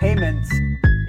Payments,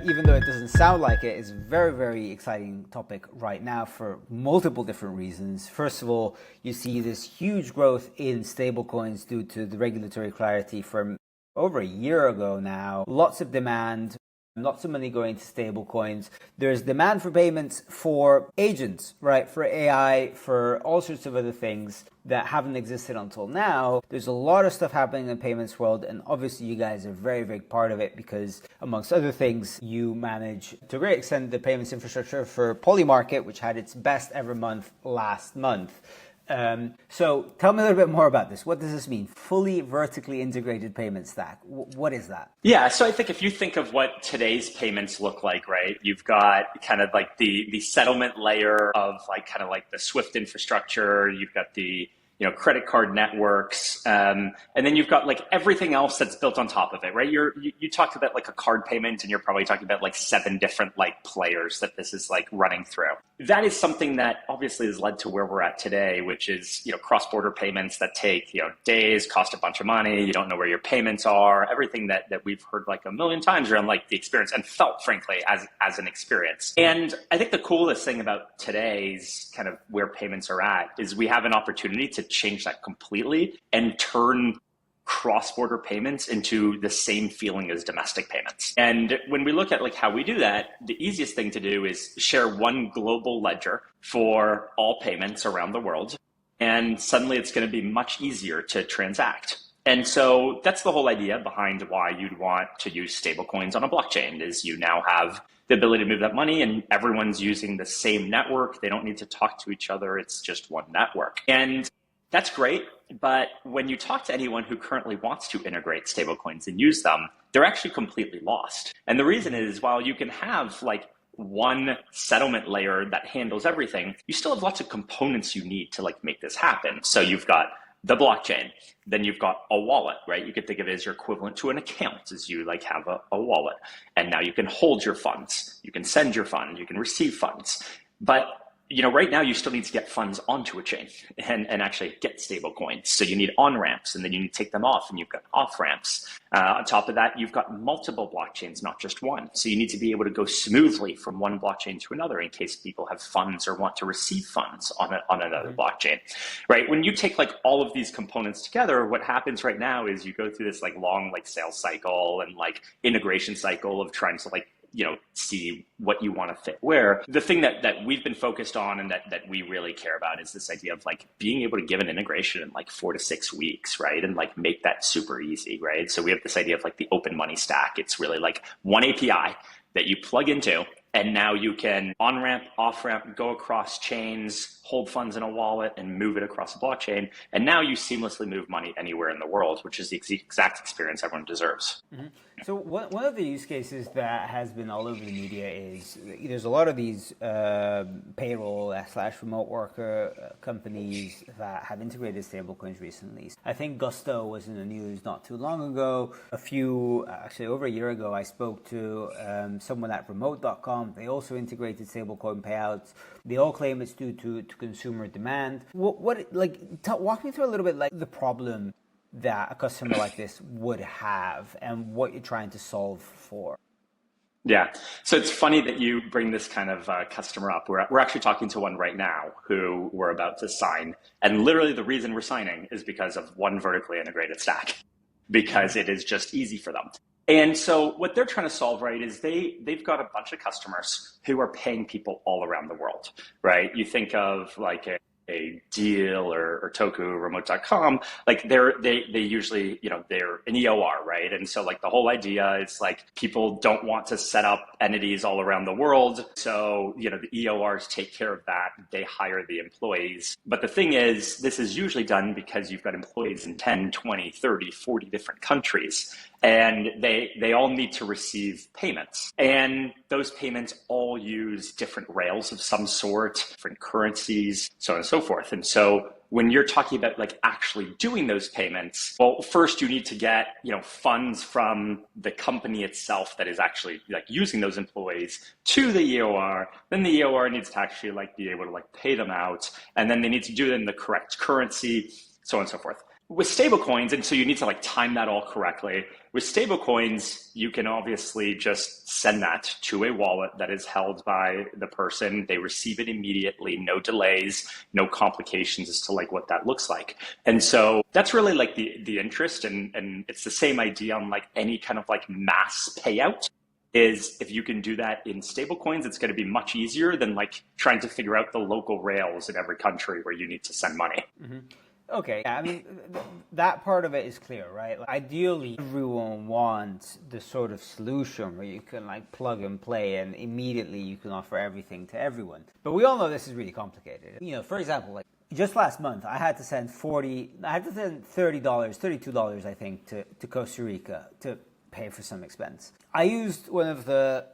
even though it doesn't sound like it, is a very, very exciting topic right now for multiple different reasons. First of all, you see this huge growth in stablecoins due to the regulatory clarity from over a year ago now. Lots of demand. Lots of money going to stablecoins. There's demand for payments for agents, right? For AI, for all sorts of other things that haven't existed until now. There's a lot of stuff happening in the payments world, and obviously you guys are a very big part of it because, amongst other things, you manage to a great extent the payments infrastructure for Polymarket, which had its best ever month last month. So tell me a little bit more about this. What does this mean? Fully vertically integrated payment stack. What is that? Yeah, so I think if you think of what today's payments look like, right, you've got kind of like the settlement layer of like kind of like the Swift infrastructure. You've got the credit card networks, and then you've got like everything else that's built on top of it, right? You talked about like a card payment, and you're probably talking about like 7 different like players that this is like running through. That is something that obviously has led to where we're at today, which is cross-border payments that take days, cost a bunch of money. You don't know where your payments are. Everything that we've heard like a million times around like the experience and felt frankly as an experience. And I think the coolest thing about today's kind of where payments are at is we have an opportunity to change that completely and turn cross-border payments into the same feeling as domestic payments. And when we look at like how we do that, the easiest thing to do is share one global ledger for all payments around the world. And suddenly it's going to be much easier to transact. And so that's the whole idea behind why you'd want to use stablecoins on a blockchain is you now have the ability to move that money and everyone's using the same network. They don't need to talk to each other. It's just one network. And that's great, but when you talk to anyone who currently wants to integrate stablecoins and use them, they're actually completely lost. And the reason is while you can have like one settlement layer that handles everything, you still have lots of components you need to like make this happen. So you've got the blockchain, then you've got a wallet, right? You could think of it as your equivalent to an account as you like have a wallet. And now you can hold your funds, you can send your funds, you can receive funds. But right now you still need to get funds onto a chain and actually get stable coins. So you need on-ramps and then you need to take them off and you've got off-ramps. On top of that, you've got multiple blockchains, not just one. So you need to be able to go smoothly from one blockchain to another in case people have funds or want to receive funds on another blockchain, right? When you take like all of these components together, what happens right now is you go through this like long like sales cycle and like integration cycle of trying to like see what you want to fit where. The thing that we've been focused on and that we really care about is this idea of like being able to give an integration in like 4 to 6 weeks, right? And like make that super easy, right? So we have this idea of like the open money stack. It's really like one API that you plug into and now you can on-ramp, off-ramp, go across chains, hold funds in a wallet and move it across a blockchain. And now you seamlessly move money anywhere in the world, which is the exact experience everyone deserves. Mm-hmm. So one of the use cases that has been all over the media is there's a lot of these payroll/remote worker companies that have integrated stablecoins recently. I think Gusto was in the news not too long ago. Actually over a year ago, I spoke to someone at remote.com. They also integrated stablecoin payouts. They all claim it's due to consumer demand. Walk me through a little bit like the problem that a customer like this would have and what you're trying to solve for. Yeah. So it's funny that you bring this kind of customer up. We're actually talking to one right now who we're about to sign. And literally the reason we're signing is because of one vertically integrated stack, because it is just easy for them. And so what they're trying to solve, right, is they've got a bunch of customers who are paying people all around the world, right? You think of like a Deal or Toku, remote.com, like they usually, they're an EOR, right? And so like the whole idea is like people don't want to set up entities all around the world. So, the EORs take care of that. They hire the employees. But the thing is, this is usually done because you've got employees in 10, 20, 30, 40 different countries. And they all need to receive payments. And those payments all use different rails of some sort, different currencies, so on and so forth. And so when you're talking about like actually doing those payments, well, first you need to get, funds from the company itself that is actually like using those employees to the EOR. Then the EOR needs to actually like be able to like pay them out. And then they need to do it in the correct currency, so on and so forth. with stablecoins, and so you need to like time that all correctly. With stablecoins, you can obviously just send that to a wallet that is held by the person. They receive it immediately, no delays, no complications as to like what that looks like. And so that's really like the interest, and it's the same idea on like any kind of like mass payout. Is if you can do that in stablecoins, it's going to be much easier than like trying to figure out the local rails in every country where you need to send money. Mm-hmm. Okay, I mean, that part of it is clear, right? Like, ideally, everyone wants the sort of solution where you can like plug and play and immediately you can offer everything to everyone. But we all know this is really complicated. You know, for example, like just last month, I had to send $30, $32, I think, to Costa Rica to pay for some expense. I used one of the,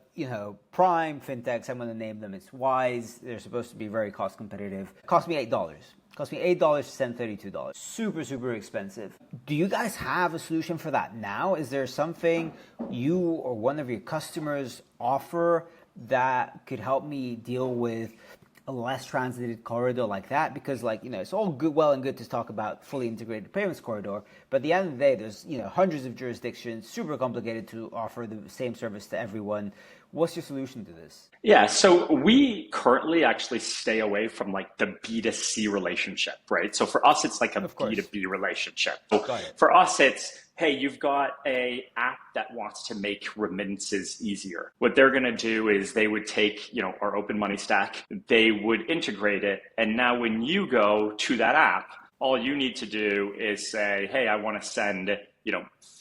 prime fintechs. I'm going to name them. It's Wise. They're supposed to be very cost competitive. It cost me $8. Cost me $8 to send $32. Super, super expensive. Do you guys have a solution for that now? Is there something you or one of your customers offer that could help me deal with a less transited corridor like that? Because it's all good, well and good to talk about fully integrated payments corridor, but at the end of the day, there's, hundreds of jurisdictions, super complicated to offer the same service to everyone. What's your solution to this? Yeah, so we currently actually stay away from like the B2C relationship, right? So for us, it's like a B2B relationship. So for us, it's, hey, you've got a app that wants to make remittances easier. What they're going to do is they would take, our open money stack, they would integrate it. And now when you go to that app, all you need to do is say, hey, I want to send,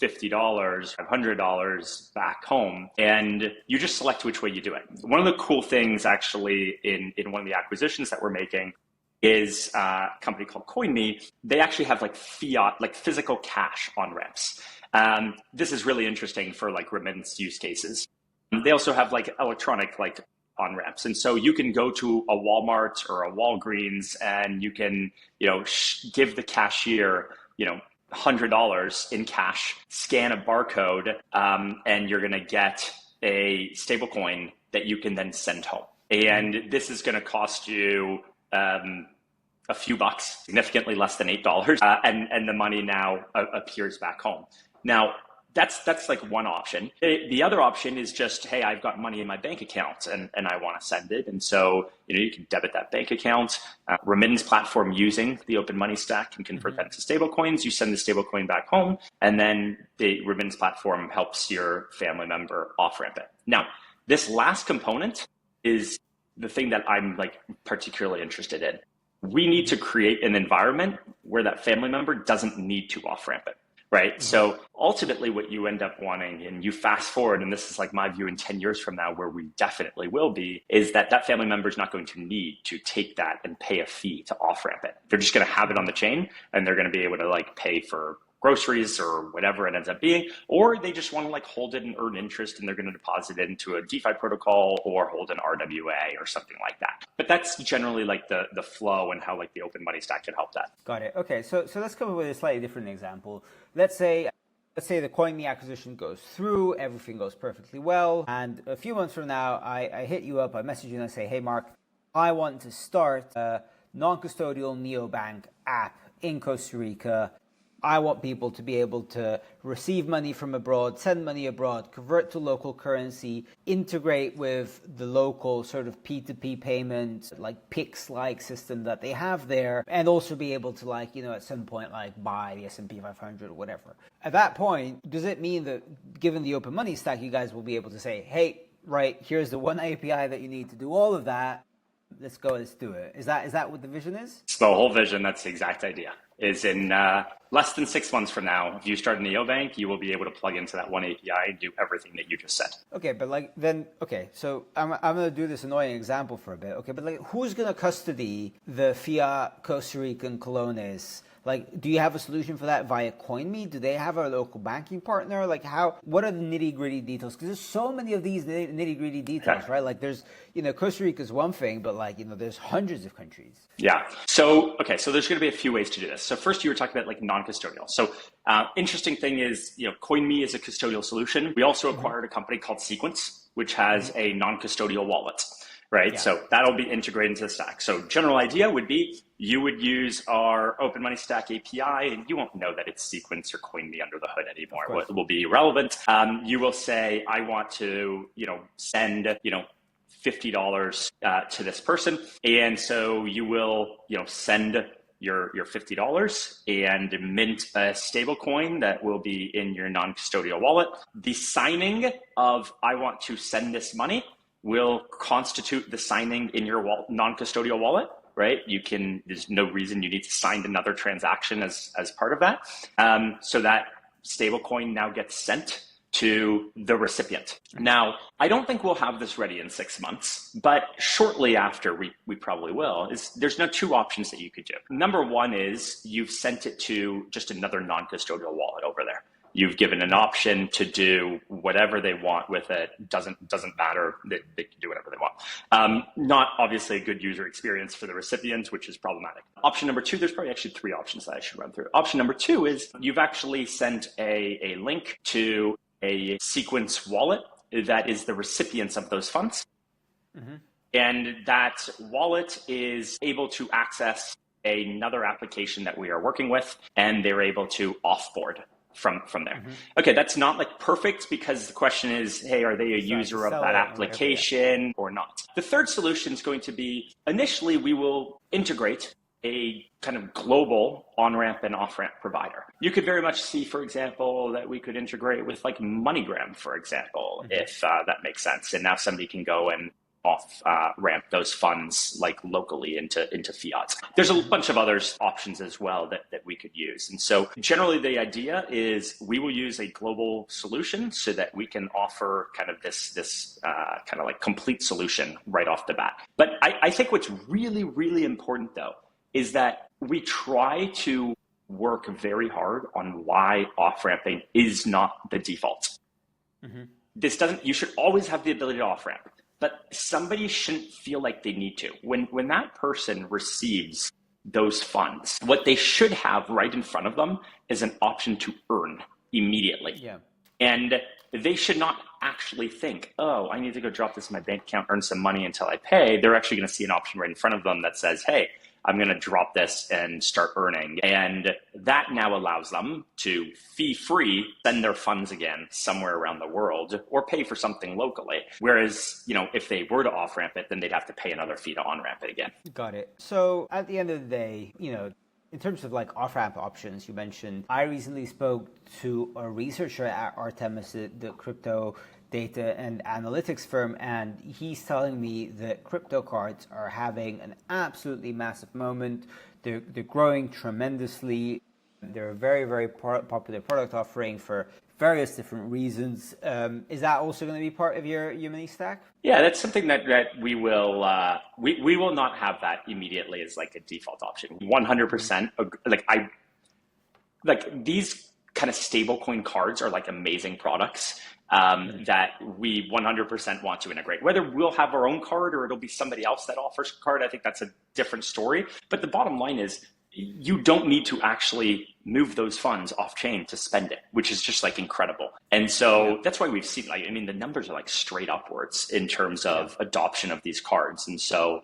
$50, $100 back home. And you just select which way you do it. One of the cool things actually in one of the acquisitions that we're making is a company called CoinMe. They actually have like fiat, like physical cash on ramps. This is really interesting for like remittance use cases. They also have like electronic like on ramps. And so you can go to a Walmart or a Walgreens and you can, give the cashier, $100 in cash, scan a barcode, and you're going to get a stable-coin that you can then send home. And this is going to cost you a few bucks, significantly less than $8, and the money now appears back home. Now, that's like one option. The other option is just, hey, I've got money in my bank account and I want to send it. And so, you can debit that bank account. Remittance platform using the open money stack can convert that into stable coins. You send the stable coin back home, and then the remittance platform helps your family member off ramp it. Now, this last component is the thing that I'm like particularly interested in. We need to create an environment where that family member doesn't need to off ramp it. Right. So ultimately what you end up wanting, and you fast forward, and this is like my view in 10 years from now, where we definitely will be, is that family member is not going to need to take that and pay a fee to off ramp it. They're just going to have it on the chain, and they're going to be able to like pay for groceries or whatever it ends up being, or they just want to like hold it and earn interest, and they're going to deposit it into a DeFi protocol or hold an RWA or something like that. But that's generally like the flow and how like the open money stack can help that. Got it. Okay, so let's come up with a slightly different example. Let's say the CoinMe acquisition goes through, everything goes perfectly well, and a few months from now, I hit you up, I message you and I say, hey Marc, I want to start a non-custodial neobank app in Costa Rica. I want people to be able to receive money from abroad, send money abroad, convert to local currency, integrate with the local sort of P2P payment, like PIX-like system that they have there, and also be able to at some point buy the S&P 500 or whatever. At that point, does it mean that given the open money stack, you guys will be able to say, hey, right, here's the one API that you need to do all of that. Let's go, let's do it. Is that what the vision is? It's the whole vision. That's the exact idea. Is in less than 6 months from now, if you start a neobank, you will be able to plug into that one API and do everything that you just said. Okay, but so I'm going to do this annoying example for a bit. Okay, but who's going to custody the fiat Costa Rican colones? Do you have a solution for that via CoinMe? Do they have a local banking partner? What are the nitty-gritty details? Because there's so many of these nitty-gritty details, right? There's, Costa Rica is one thing, but there's hundreds of countries. Yeah. So there's going to be a few ways to do this. So first you were talking about non-custodial. So interesting thing is, CoinMe is a custodial solution. We also acquired a company called Sequence, which has a non-custodial wallet. right? Yeah. So that'll be integrated into the stack. So general idea would be you would use our Open Money Stack API, and you won't know that it's Sequence or CoinMe under the hood anymore. What will be irrelevant? You will say, I want to, send, $50 to this person, and so you will, send your $50 and mint a stable coin that will be in your non-custodial wallet. The signing of I want to send this money will constitute the signing in your non-custodial wallet, right? There's no reason you need to sign another transaction as part of that. So that stable coin now gets sent to the recipient. Now, I don't think we'll have this ready in 6 months, but shortly after we probably will. There's no two options that you could do. Number one is you've sent it to just another non-custodial wallet over there. You've given an option to do whatever they want with it. Doesn't matter. They can do whatever they want. Not obviously a good user experience for the recipient, which is problematic. Option number two, there's probably actually three options that I should run through. Option number two is you've actually sent a link to a Sequence wallet that is the recipients of those funds. Mm-hmm. And that wallet is able to access another application that we are working with, and they're able to offboard from there. Mm-hmm. Okay, that's not like perfect, because the question is, hey, are they a user of that application or not? The third solution is going to be, initially we will integrate a kind of global on-ramp and off-ramp provider. You could very much see, for example, that we could integrate with like MoneyGram, for example, mm-hmm. if that makes sense. And now somebody can go and off-ramp those funds like locally into fiat. There's a bunch of other options as well that we could use. And so generally the idea is we will use a global solution so that we can offer kind of this kind of like complete solution right off the bat. But I think what's really, really important though is that we try to work very hard on why off-ramping is not the default. Mm-hmm. You should always have the ability to off-ramp. But somebody shouldn't feel like they need to. When that person receives those funds, what they should have right in front of them is an option to earn immediately. Yeah. And they should not actually think, oh, I need to go drop this in my bank account, earn some money until I pay. They're actually going to see an option right in front of them that says, hey, I'm going to drop this and start earning. And that now allows them to fee-free send their funds again somewhere around the world or pay for something locally. Whereas, if they were to off-ramp it, then they'd have to pay another fee to on-ramp it again. Got it. So at the end of the day, in terms of like off-ramp options, you mentioned, I recently spoke to a researcher at Artemis, the crypto data and analytics firm, and he's telling me that crypto cards are having an absolutely massive moment. They're growing tremendously. They're a very, very popular product offering for various different reasons. Is that also going to be part of your mini stack? Yeah, that's something that we will we will not have that immediately as like a default option. 100%. Like these kind of stablecoin cards are like amazing products. That we 100% want to integrate. Whether we'll have our own card or it'll be somebody else that offers a card, I think that's a different story. But the bottom line is you don't need to actually move those funds off chain to spend it, which is just like incredible. And so that's why we've seen, the numbers are like straight upwards in terms of adoption of these cards. And so,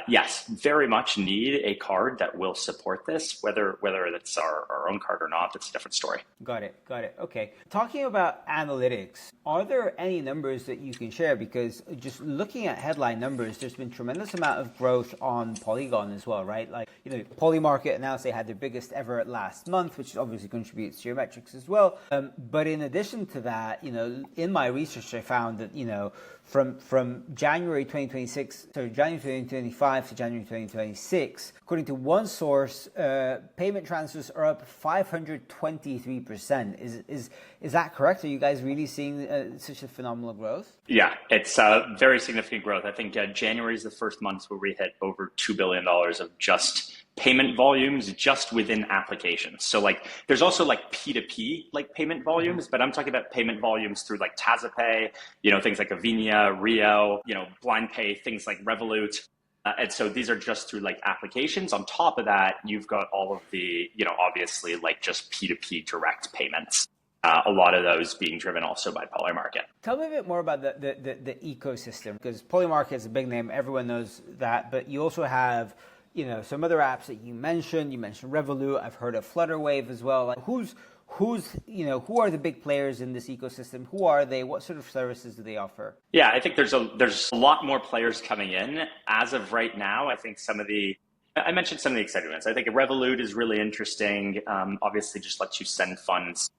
yes, very much need a card that will support this, whether that's our own card or not, that's a different story. Got it. Okay. Talking about analytics, are there any numbers that you can share? Because just looking at headline numbers, there's been tremendous amount of growth on Polygon as well, right? Polymarket announced they had their biggest ever last month, which obviously contributes to your metrics as well. But in addition to that, in my research, I found that, from January 2025 to January 2026, according to one source, payment transfers are up 523%. Is that correct? Are you guys really seeing such a phenomenal growth? Yeah, it's very significant growth. I think January is the first month where we hit over $2 billion of just payment volumes just within applications. So there's also P2P payment volumes, but I'm talking about payment volumes through TazzaPay, things like Avinia, Rio, Blind Pay, things like Revolut. And so these are just through applications. On top of that, you've got all of the, obviously just P2P direct payments. a lot of those being driven also by Polymarket. Tell me a bit more about the ecosystem, because Polymarket is a big name, everyone knows that, but you also have, you know, some other apps that you mentioned Revolut, I've heard of Flutterwave as well. Like you know, who are the big players in this ecosystem? Who are they? What sort of services do they offer? Yeah, I think there's a lot more players coming in. As of right now, I think I mentioned some of the exciting ones. I think Revolut is really interesting. Obviously, just lets you send funds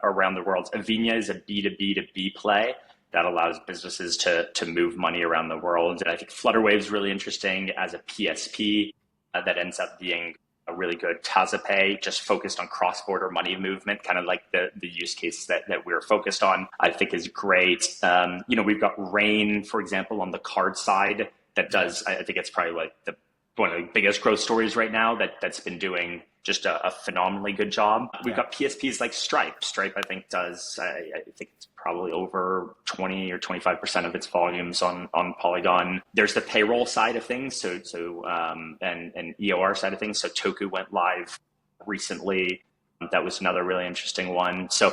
around the world. Avinia is a B2B to B play that allows businesses to move money around the world. And I think Flutterwave is really interesting as a PSP that ends up being a really good TazaPay, just focused on cross-border money movement, kind of like the use case that we're focused on, I think is great. You know, we've got Rain, for example, on the card side that does, I think it's probably like one of the biggest growth stories right now that's been doing just a phenomenally good job. We've got PSPs like Stripe. Stripe, I think, does, I think it's probably over 20 or 25% of its volumes on Polygon. There's the payroll side of things, and EOR side of things. So Toku went live recently. That was another really interesting one. So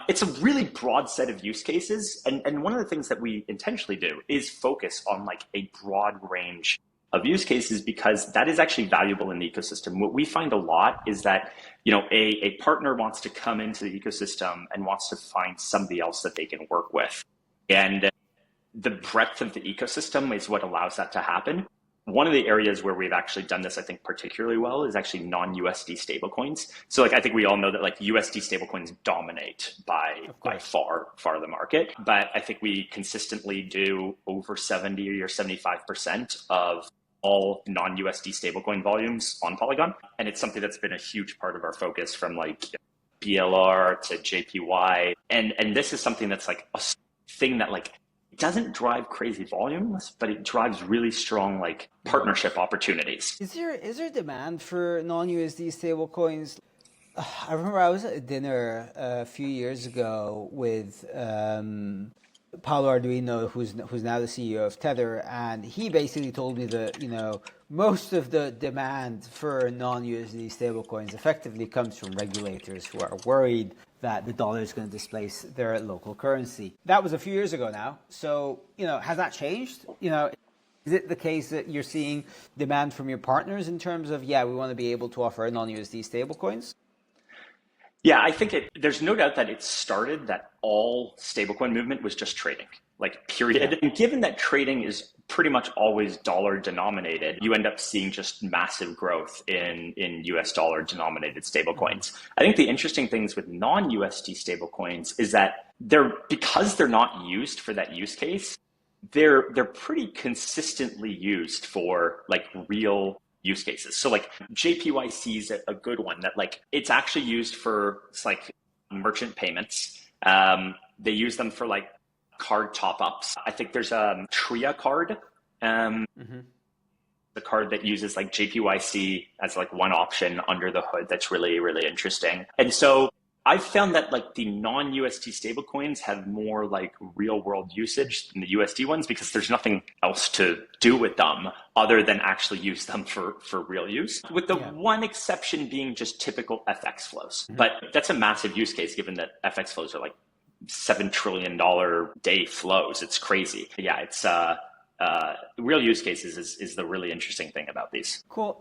it's a really broad set of use cases. And one of the things that we intentionally do is focus on like a broad range of use cases, because that is actually valuable in the ecosystem. What we find a lot is that, you know, a partner wants to come into the ecosystem and wants to find somebody else that they can work with. And the breadth of the ecosystem is what allows that to happen. One of the areas where we've actually done this, I think, particularly well is actually non-USD stablecoins. So like, I think we all know that like USD stablecoins dominate by far the market. But I think we consistently do over 70 or 75% of all non-USD stablecoin volumes on Polygon. And it's something that's been a huge part of our focus from like BLR to JPY. And this is something that's like a thing that like doesn't drive crazy volumes, but it drives really strong like partnership opportunities. Is there demand for non-USD stablecoins? I remember I was at a dinner a few years ago with Paolo Arduino, who's now the CEO of Tether, and he basically told me that, you know, most of the demand for non-USD stablecoins effectively comes from regulators who are worried that the dollar is going to displace their local currency. That was a few years ago now. So, you know, has that changed? You know, is it the case that you're seeing demand from your partners in terms of, yeah, we want to be able to offer non-USD stablecoins? Yeah, I think there's no doubt that it started that all stablecoin movement was just trading, like period. Yeah. And given that trading is pretty much always dollar denominated, you end up seeing just massive growth in US dollar denominated stablecoins. I think the interesting things with non-USD stablecoins is that because they're not used for that use case, they're pretty consistently used for like real use cases. So like JPYC is a good one that like it's actually used for like merchant payments. They use them for like card top-ups. I think there's a Tria card, the card that uses like JPYC as like one option under the hood that's really, really interesting. And so I've found that like the non-USD stablecoins have more like real world usage than the USD ones because there's nothing else to do with them other than actually use them for real use. With the one exception being just typical FX flows. But that's a massive use case given that FX flows are like $7 trillion day flows. It's crazy. Yeah, it's real use cases is the really interesting thing about these. Cool.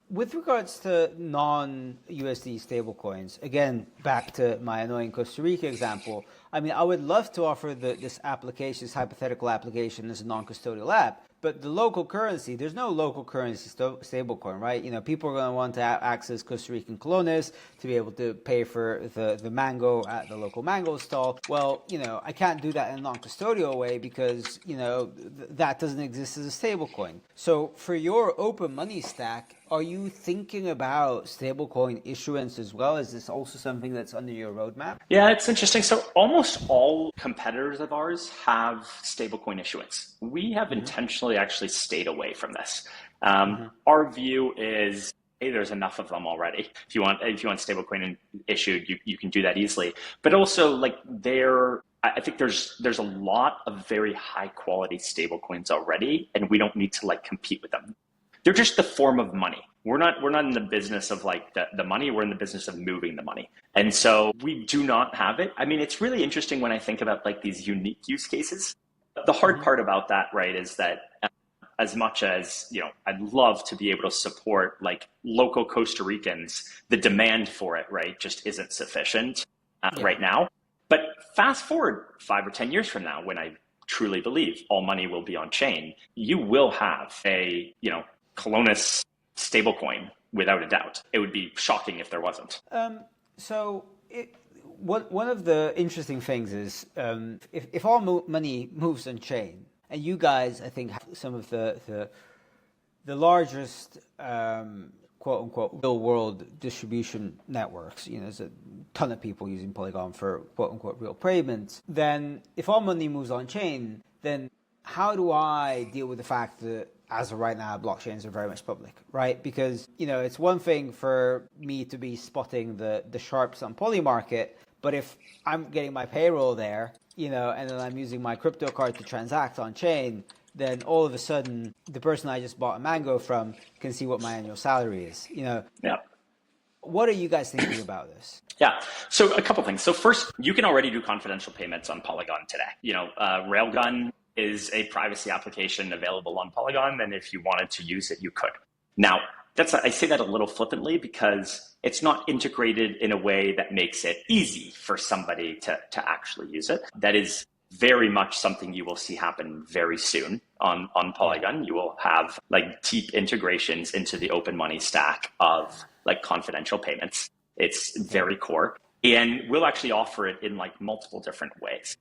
With regards to non-USD stablecoins, again, back to my annoying Costa Rica example, I mean, I would love to offer this hypothetical application as a non-custodial app, but the local currency, there's no local currency stablecoin, right? You know, people are going to want to access Costa Rican colones to be able to pay for the mango at the local mango stall. Well, you know, I can't do that in a non-custodial way because, you know, that doesn't exist as a stablecoin. So for your open money stack, are you thinking about stablecoin issuance as well? Is this also something that's under your roadmap? Yeah, it's interesting. So almost all competitors of ours have stablecoin issuance. We have intentionally actually stayed away from this. Our view is, hey, there's enough of them already. If you want stablecoin issued, you can do that easily. But also, like I think there's a lot of very high quality stablecoins already, and we don't need to like compete with them. They're just the form of money. We're not in the business of like the money. We're in the business of moving the money. And so we do not have it. I mean, it's really interesting when I think about like these unique use cases. The hard part about that, right, is that as much as, I'd love to be able to support like local Costa Ricans, the demand for it, right, just isn't sufficient right now. But fast forward 5 or 10 years from now, when I truly believe all money will be on chain, you will have a, Colonis stablecoin without a doubt. It would be shocking if there wasn't. One of the interesting things is if all money moves on chain, and you guys, I think, have some of the largest quote unquote real world distribution networks. There's a ton of people using Polygon for quote unquote real payments. Then if all money moves on chain, then how do I deal with the fact that as of right now, blockchains are very much public, right? Because, it's one thing for me to be spotting the sharps on Polymarket, but if I'm getting my payroll there, and then I'm using my crypto card to transact on chain, then all of a sudden, the person I just bought a mango from can see what my annual salary is, Yeah. What are you guys thinking about this? Yeah. So a couple things. So first, you can already do confidential payments on Polygon today. Railgun is a privacy application available on Polygon, and if you wanted to use it, you could. Now, I say that a little flippantly because it's not integrated in a way that makes it easy for somebody to actually use it. That is very much something you will see happen very soon on Polygon. You will have like deep integrations into the open money stack of like confidential payments. It's very core, and we'll actually offer it in like multiple different ways.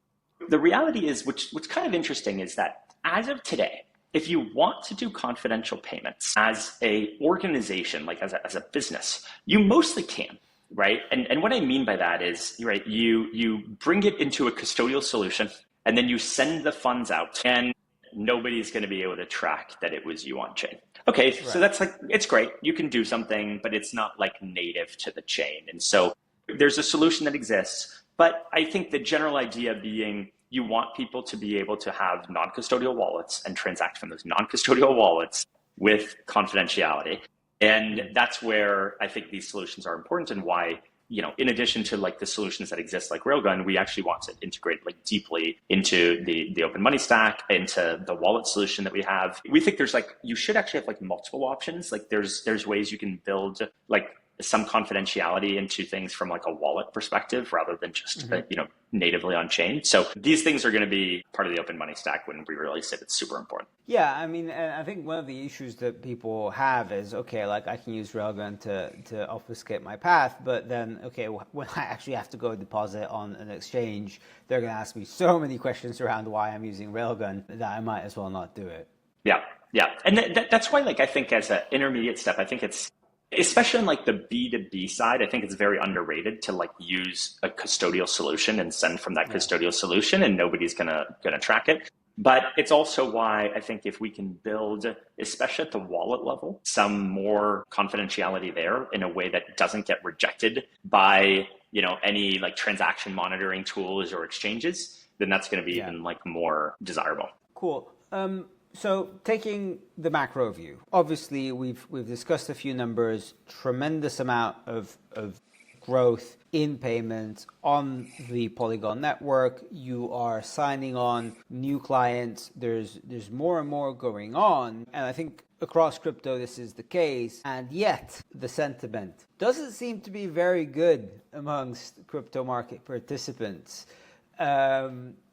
The reality is, what's kind of interesting is that as of today, if you want to do confidential payments as a organization, like as a business, you mostly can, right? And what I mean by that is, right, you bring it into a custodial solution and then you send the funds out and nobody's going to be able to track that it was you on chain. Okay, right. So that's like, it's great. You can do something, but it's not like native to the chain. And so there's a solution that exists. But I think the general idea being you want people to be able to have non-custodial wallets and transact from those non-custodial wallets with confidentiality. And that's where I think these solutions are important, and why, in addition to like the solutions that exist like Railgun, we actually want to integrate like deeply into the open money stack, into the wallet solution that we have. We think there's like, you should actually have like multiple options. Like there's ways you can build like some confidentiality into things from like a wallet perspective rather than just natively on chain. So these things are going to be part of the open money stack when we release it. It's super important. Yeah, I mean, and I think one of the issues that people have is, okay, like I can use Railgun to obfuscate my path, but then, okay, when I actually have to go deposit on an exchange, they're going to ask me so many questions around why I'm using Railgun that I might as well not do it. Yeah. And that's why, like, I think as an intermediate step, I think it's, especially on like the B2B side, I think it's very underrated to like use a custodial solution and send from that custodial solution, and nobody's gonna track it. But it's also why I think if we can build, especially at the wallet level, some more confidentiality there in a way that doesn't get rejected by, any like transaction monitoring tools or exchanges, then that's going to be even like more desirable. Cool. So taking the macro view, obviously we've discussed a few numbers, tremendous amount of growth in payments on the Polygon network. You are signing on new clients. There's more and more going on. And I think across crypto this is the case. And yet the sentiment doesn't seem to be very good amongst crypto market participants.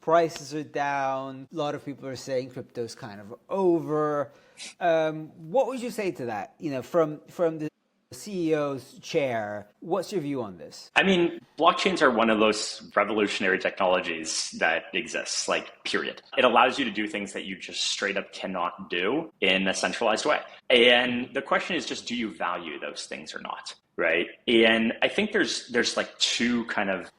Prices are down. A lot of people are saying crypto's kind of over. What would you say to that? From the CEO's chair, what's your view on this? I mean, blockchains are one of those revolutionary technologies that exists, like, period. It allows you to do things that you just straight up cannot do in a centralized way. And the question is just, do you value those things or not, right? And I think there's like two kind of,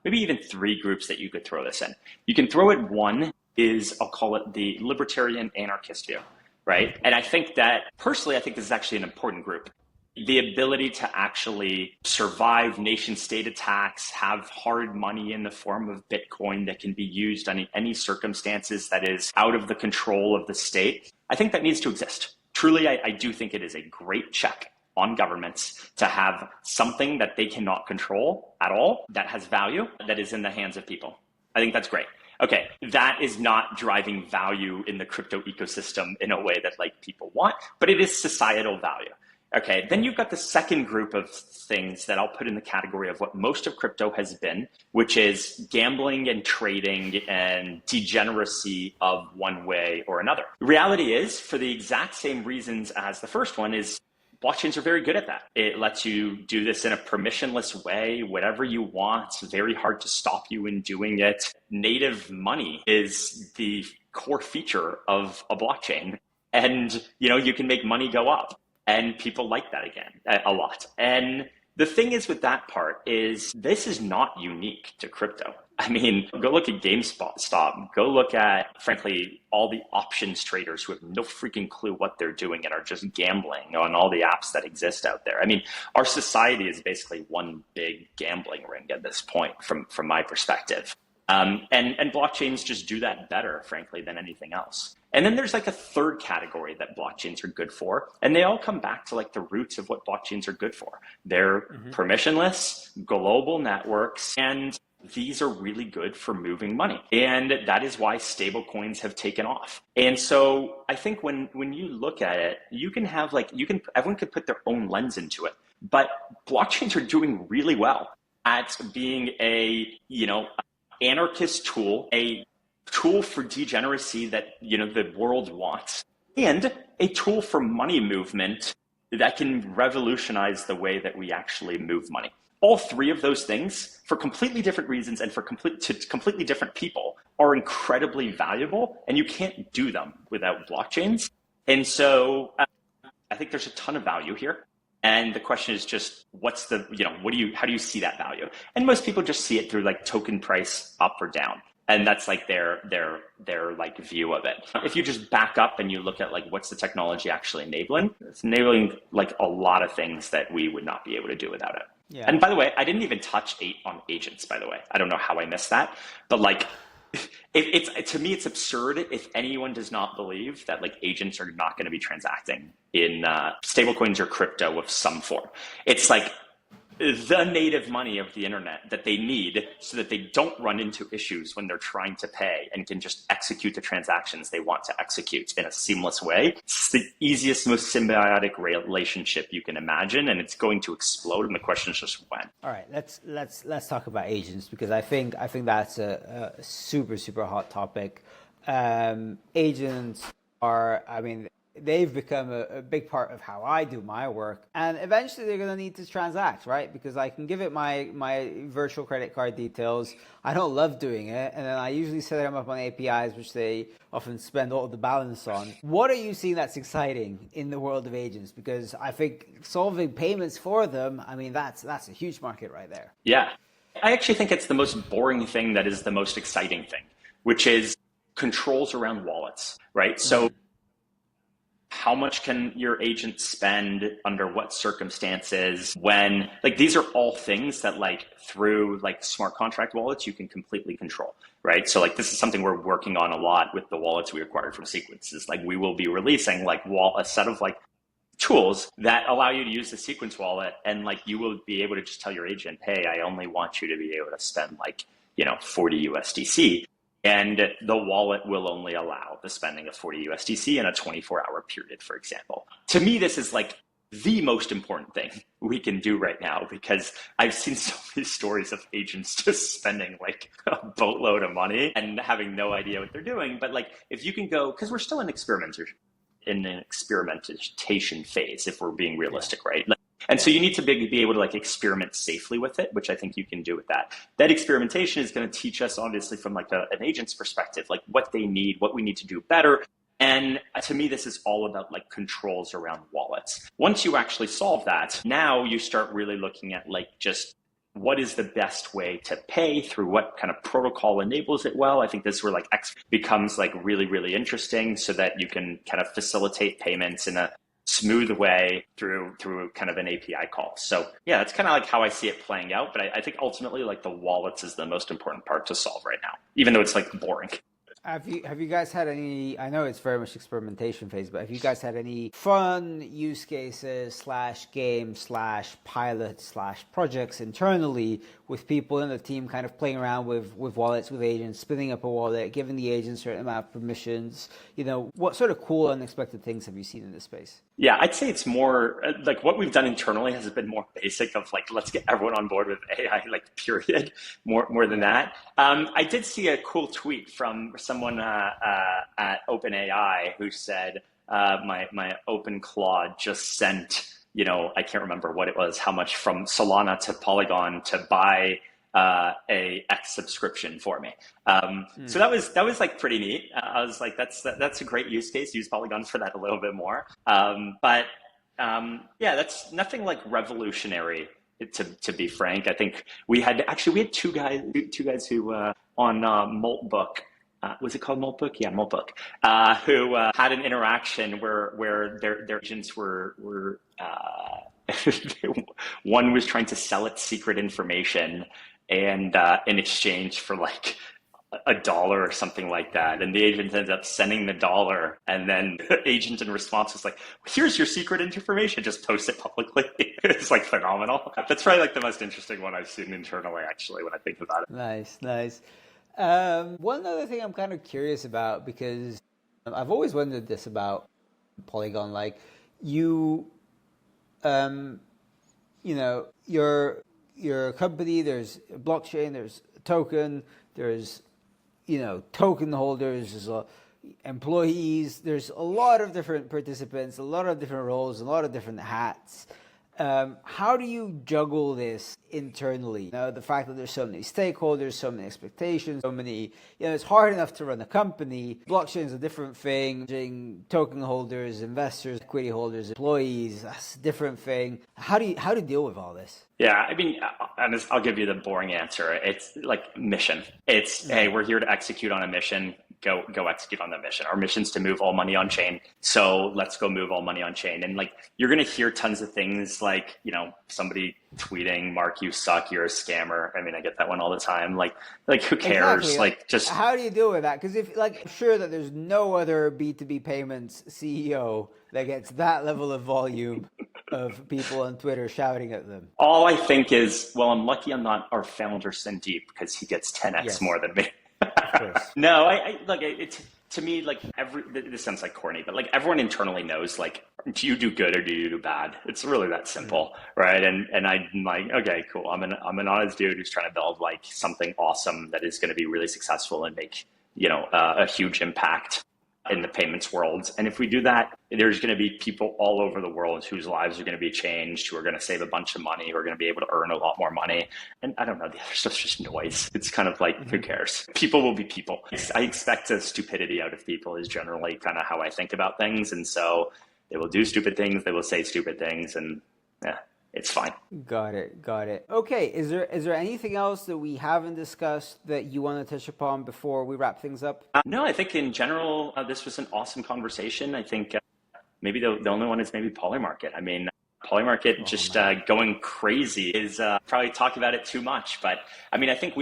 maybe even three groups that you could throw this in. You can throw it, one is, I'll call it the libertarian anarchist view, right? And I think that, personally, I think this is actually an important group. The ability to actually survive nation state attacks, have hard money in the form of Bitcoin that can be used on any circumstances that is out of the control of the state. I think that needs to exist. truly, I do think it is a great check on governments to have something that they cannot control at all that has value, that is in the hands of people. I think that's great. Okay, that is not driving value in the crypto ecosystem in a way that like people want, but it is societal value. Okay, then you've got the second group of things that I'll put in the category of what most of crypto has been, which is gambling and trading and degeneracy of one way or another. The reality is, for the exact same reasons as the first one, is blockchains are very good at that. It lets you do this in a permissionless way, whatever you want. It's very hard to stop you in doing it. Native money is the core feature of a blockchain. And, you can make money go up. And people like that again, a lot. And the thing is with that part is this is not unique to crypto. I mean, go look at GameStop, go look at, frankly, all the options traders who have no freaking clue what they're doing and are just gambling on all the apps that exist out there. I mean, our society is basically one big gambling ring at this point from my perspective. And blockchains just do that better, frankly, than anything else. And then there's like a third category that blockchains are good for. And they all come back to like the roots of what blockchains are good for. They're permissionless, global networks, and these are really good for moving money. And that is why stablecoins have taken off. And so I think when you look at it, everyone could put their own lens into it. But blockchains are doing really well at being anarchist tool, a tool for degeneracy that the world wants, and a tool for money movement that can revolutionize the way that we actually move money. All three of those things, for completely different reasons and to completely different people, are incredibly valuable, and you can't do them without blockchains. And so I think there's a ton of value here. And the question is just, what's the, how do you see that value? And most people just see it through like token price up or down. And that's like their like view of it. If you just back up and you look at like, what's the technology actually enabling? It's enabling like a lot of things that we would not be able to do without it. Yeah. And by the way, I didn't even touch on agents, by the way. I don't know how I missed that, but like, to me, it's absurd if anyone does not believe that like agents are not going to be transacting in stablecoins or crypto of some form. It's like the native money of the internet that they need so that they don't run into issues when they're trying to pay and can just execute the transactions they want to execute in a seamless way. It's the easiest, most symbiotic relationship you can imagine, and it's going to explode. And the question is just when. All right, let's talk about agents, because I think that's a super hot topic. Agents are, they've become a big part of how I do my work, and eventually they're going to need to transact, right? Because I can give it my virtual credit card details. I don't love doing it, and then I usually set them up on APIs, which they often spend all of the balance on. What are you seeing that's exciting in the world of agents? Because I think solving payments for them, that's a huge market right there. Yeah, I actually think it's the most boring thing that is the most exciting thing, which is controls around wallets, right? So how much can your agent spend under what circumstances, when, like, these are all things that like through like smart contract wallets you can completely control, right? So like this is something we're working on a lot with the wallets we acquired from Sequence. Is like we will be releasing like a set of like tools that allow you to use the Sequence wallet, and like you will be able to just tell your agent, hey, I only want you to be able to spend like 40 USDC. And the wallet will only allow the spending of 40 USDC in a 24-hour period, for example. To me, this is like the most important thing we can do right now, because I've seen so many stories of agents just spending like a boatload of money and having no idea what they're doing. But like, if you can go, because we're still in an experimentation phase, if we're being realistic, right? And so you need to be able to like experiment safely with it, which I think you can do with that. That experimentation is going to teach us, obviously, from like an agent's perspective, like what they need, what we need to do better. And to me, this is all about like controls around wallets. Once you actually solve that, now you start really looking at like just what is the best way to pay, through what kind of protocol enables it well. I think this is where like X becomes like really, really interesting, so that you can kind of facilitate payments in a smooth way through kind of an API call. So yeah, that's kind of like how I see it playing out. But I think ultimately like the wallets is the most important part to solve right now, even though it's like boring. Have you guys had any, I know it's very much experimentation phase, but have you guys had any fun use cases slash games slash pilots slash projects internally with people in the team kind of playing around with wallets, with agents, spinning up a wallet, giving the agent a certain amount of permissions? What sort of cool, unexpected things have you seen in this space? Yeah, I'd say it's more like what we've done internally has been more basic of like, let's get everyone on board with AI, like period, more than that. I did see a cool tweet from someone at OpenAI who said, my Open Claude just sent, I can't remember what it was, how much from Solana to Polygon to buy a X subscription for me. So that was like pretty neat. I was like, that's a great use case. Use Polygon for that a little bit more. But yeah, that's nothing like revolutionary. To be frank, I think we had two guys who on Maltbook. Was it called Maltbook? Yeah, Maltbook. Who had an interaction where their agents were one was trying to sell its secret information, and in exchange for like $1 or something like that. And the agent ends up sending the dollar, and then the agent in response was like, here's your secret information, just post it publicly. It's like phenomenal. That's probably like the most interesting one I've seen internally, actually, when I think about it. Nice. One other thing I'm kind of curious about, because I've always wondered this about Polygon, like you're a company, there's a blockchain, there's a token, there's token holders, there's employees, there's a lot of different participants, a lot of different roles, a lot of different hats. How do you juggle this internally? The fact that there's so many stakeholders, so many expectations, so many, it's hard enough to run a company. Blockchain is a different thing. Token holders, investors, equity holders, employees, that's a different thing. How do you deal with all this? Yeah, I mean, I'll give you the boring answer. It's like mission. It's, hey, we're here to execute on a mission. Go execute on that mission. Our mission's to move all money on chain. So let's go move all money on chain. And like, you're going to hear tons of things like, somebody tweeting, Marc, you suck, you're a scammer. I mean, I get that one all the time. Like who cares? Exactly. Like just how do you deal with that? Because I'm sure that there's no other B2B payments CEO that gets that level of volume of people on Twitter shouting at them. All I think is, well, I'm lucky I'm not our founder Sandeep, because he gets 10x more than me. No, I like it. To me, like this sounds like corny, but like everyone internally knows, like, do you do good or do you do bad? It's really that simple, right? And I'm like, okay, cool. I'm an honest dude who's trying to build like something awesome that is going to be really successful and make a huge impact in the payments world. And if we do that, there's going to be people all over the world whose lives are going to be changed, who are going to save a bunch of money, who are going to be able to earn a lot more money. And I don't know, the other stuff's just noise. It's kind of like, who cares? People will be people. I expect the stupidity out of people is generally kind of how I think about things. And so they will do stupid things, they will say stupid things, and yeah, it's fine. Got it. Okay, is there anything else that we haven't discussed that you want to touch upon before we wrap things up? No, I think in general, this was an awesome conversation. I think maybe the only one is maybe Polymarket. I mean, Polymarket going crazy is probably talking about it too much. But I mean, I think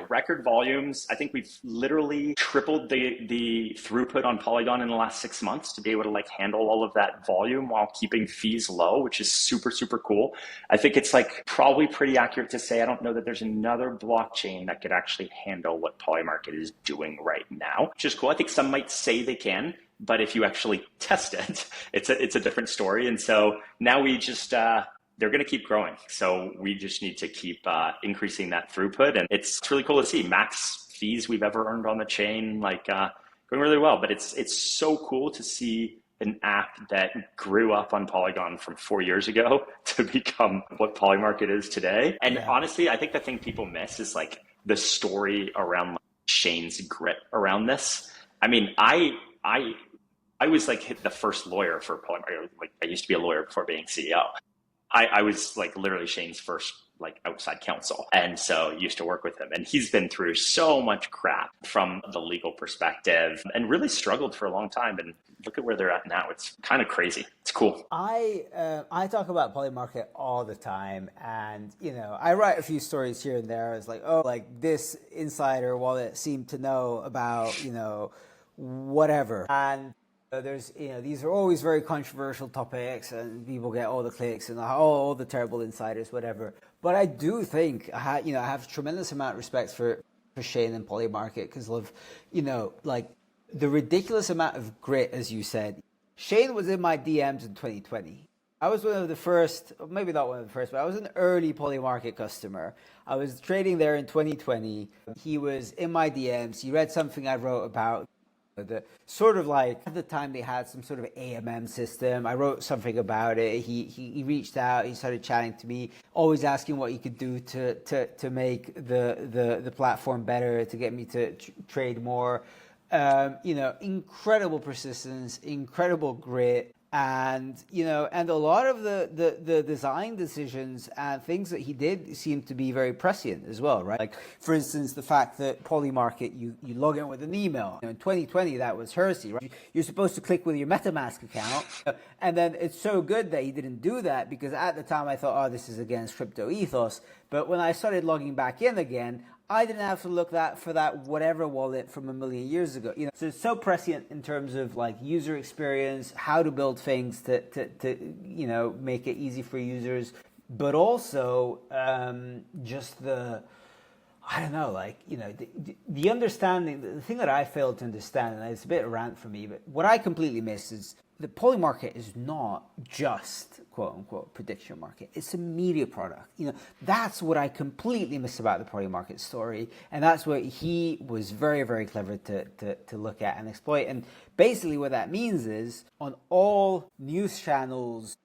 record volumes. I think we've literally tripled the throughput on Polygon in the last 6 months to be able to like handle all of that volume while keeping fees low, which is super, super cool. I think it's like probably pretty accurate to say I don't know that there's another blockchain that could actually handle what Polymarket is doing right now, which is cool. I think some might say they can, but if you actually test it, it's a different story. And so now we just, they're going to keep growing. So we just need to keep increasing that throughput. And it's really cool to see max fees we've ever earned on the chain, like going really well. But it's so cool to see an app that grew up on Polygon from 4 years ago to become what Polymarket is today. And honestly, I think the thing people miss is like the story around like, Shane's grit around this. I mean, I was like the first lawyer for Polymarket. Like I used to be a lawyer before being CEO. I was like literally Shane's first like outside counsel. And so used to work with him. And he's been through so much crap from the legal perspective and really struggled for a long time. And look at where they're at now. It's kind of crazy. It's cool. I talk about Polymarket all the time, and I write a few stories here and there. It's like, oh, like this insider wallet seemed to know about whatever, and there's these are always very controversial topics, and people get all the clicks and all the terrible insiders, whatever. But I do think I have a tremendous amount of respect for Shane and Polymarket because of like the ridiculous amount of grit, as you said. Shane was in my DMs in 2020. I was one of the first, maybe not one of the first, but I was an early Polymarket customer. I was trading there in 2020. He was in my DMs. He read something I wrote about the sort of like, at the time they had some sort of AMM system. I wrote something about it. He reached out. He started chatting to me, always asking what he could do to make the platform better, to get me to trade more. Incredible persistence, incredible grit, and a lot of the design decisions and things that he did seem to be very prescient as well, right? Like, for instance, the fact that Polymarket, you log in with an email. In 2020, that was heresy, right? You're supposed to click with your MetaMask account, and then it's so good that he didn't do that, because at the time I thought, oh, this is against crypto ethos. But when I started logging back in again, I didn't have to look for that whatever wallet from a million years ago. So it's so prescient in terms of like user experience, how to build things to make it easy for users, but also just the understanding. The thing that I failed to understand, and it's a bit of a rant for me, but what I completely missed is the Polymarket is not just quote unquote prediction market. It's a media product. That's what I completely miss about the Polymarket story. And that's what he was very, very clever to look at and exploit. And basically what that means is on all news channels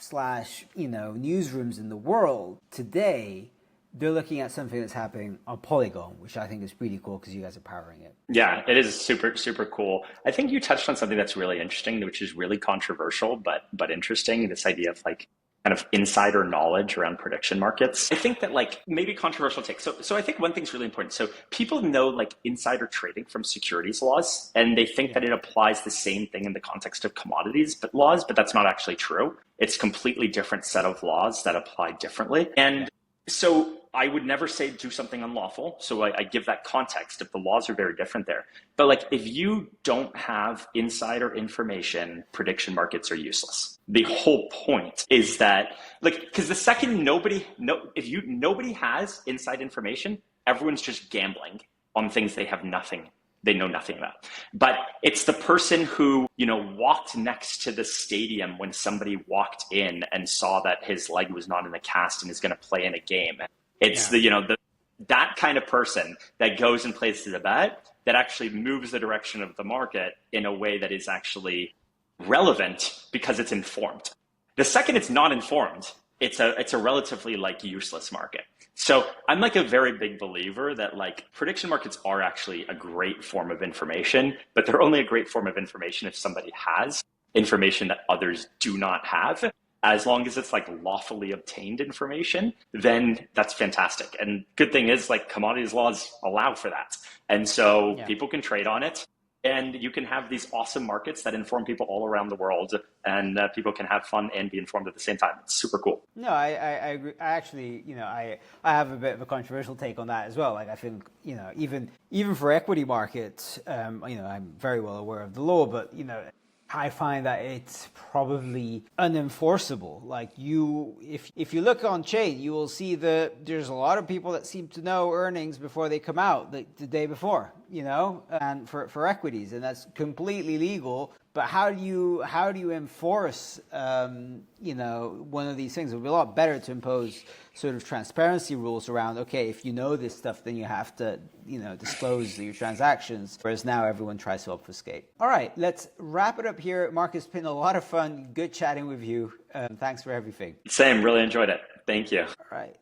/ newsrooms in the world today, they're looking at something that's happening on Polygon, which I think is pretty cool because you guys are powering it. Yeah, it is super, super cool. I think you touched on something that's really interesting, which is really controversial, but interesting. This idea of like kind of insider knowledge around prediction markets. I think that like maybe controversial take. So I think one thing's really important. So people know like insider trading from securities laws, and they think that it applies the same thing in the context of commodities but that's not actually true. It's a completely different set of laws that apply differently. And so I would never say do something unlawful. So I give that context if the laws are very different there. But like if you don't have insider information, prediction markets are useless. The whole point is that like, because the second nobody has inside information, everyone's just gambling on things they know nothing about. But it's the person who, walked next to the stadium when somebody walked in and saw that his leg was not in the cast and is going to play in a game. It's that kind of person that goes and places a bet that actually moves the direction of the market in a way that is actually relevant because it's informed. The second it's not informed, it's a relatively like useless market. So I'm like a very big believer that like prediction markets are actually a great form of information, but they're only a great form of information if somebody has information that others do not have. As long as it's like lawfully obtained information, then that's fantastic. And good thing is like commodities laws allow for that. And so people can trade on it, and you can have these awesome markets that inform people all around the world, and people can have fun and be informed at the same time. It's super cool. No, I agree. I actually, I have a bit of a controversial take on that as well. Like I think, even for equity markets, I'm very well aware of the law, but I find that it's probably unenforceable. Like if you look on chain, you will see that there's a lot of people that seem to know earnings before they come out the day before, and for equities, and that's completely legal. But how do you enforce, one of these things? It would be a lot better to impose sort of transparency rules around, okay, if you know this stuff, then you have to, disclose your transactions, whereas now everyone tries to obfuscate. All right, let's wrap it up here. Marc, it's been a lot of fun. Good chatting with you. Thanks for everything. Same, really enjoyed it. Thank you. All right.